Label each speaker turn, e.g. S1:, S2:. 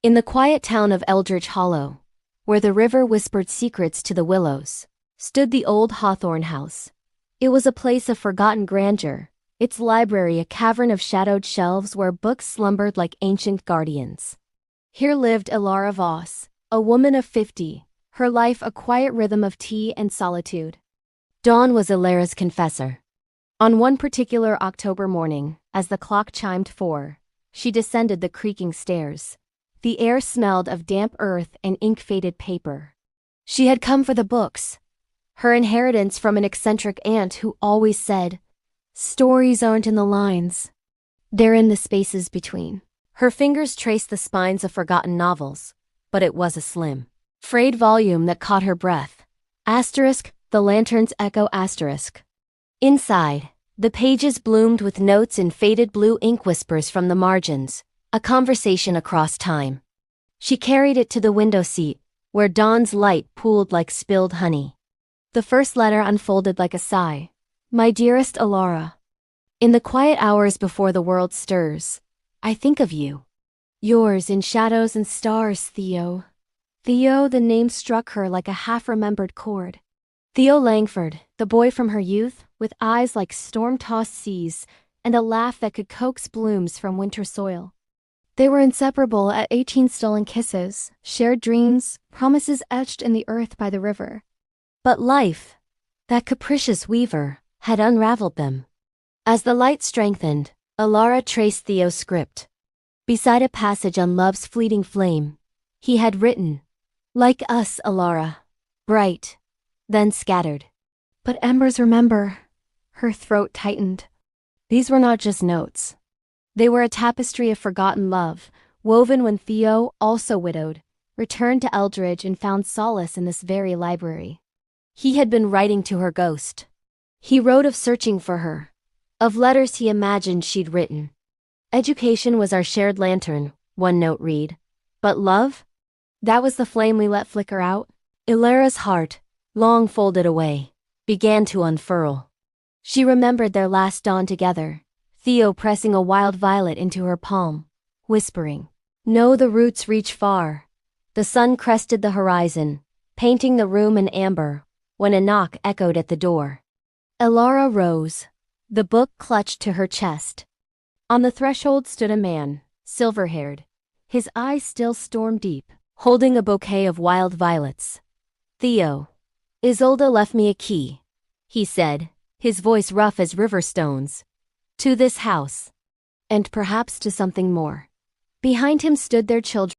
S1: In the quiet town of Eldridge Hollow, where the river whispered secrets to the willows, stood the old Hawthorne House. It was a place of forgotten grandeur, its library a cavern of shadowed shelves where books slumbered like ancient guardians. Here lived Elara Voss, a woman of 50, her life a quiet rhythm of tea and solitude. Dawn was Elara's confessor. On one particular October morning, as the clock chimed 4, she descended the creaking stairs. The air smelled of damp earth and ink-faded paper. She had come for the books, her inheritance from an eccentric aunt who always said, "Stories aren't in the lines. They're in the spaces between." Her fingers traced the spines of forgotten novels, but it was a slim, frayed volume that caught her breath. Asterisk, the lantern's echo asterisk. Inside, the pages bloomed with notes in faded blue ink whispers from the margins, a conversation across time. She carried it to the window seat, where dawn's light pooled like spilled honey. The first letter unfolded like a sigh. "My dearest Elara, in the quiet hours before the world stirs, I think of you. Yours in shadows and stars, Theo." Theo, the name struck her like a half-remembered chord. Theo Langford, the boy from her youth, with eyes like storm-tossed seas and a laugh that could coax blooms from winter soil. They were inseparable at 18 stolen kisses, shared dreams, promises etched in the earth by the river. But life, that capricious weaver, had unraveled them. As the light strengthened, Elara traced Theo's script. Beside a passage on love's fleeting flame, he had written, "Like us, Elara, bright, then scattered." But embers remember. Her throat tightened. These were not just notes. They were a tapestry of forgotten love, woven when Theo, also widowed, returned to Eldridge and found solace in this very library. He had been writing to her ghost. He wrote of searching for her, of letters he imagined she'd written. "Education was our shared lantern," one note read. "But love? That was the flame we let flicker out." Elara's heart, long folded away, began to unfurl. She remembered their last dawn together, Theo pressing a wild violet into her palm, whispering, "No, the roots reach far." The sun crested the horizon, painting the room in amber, when a knock echoed at the door. Elara rose, the book clutched to her chest. On the threshold stood a man, silver-haired, his eyes still storm-deep, holding a bouquet of wild violets. "Theo, Isolde left me a key," he said, his voice rough as river stones. "To this house. And perhaps to something more." Behind him stood their children.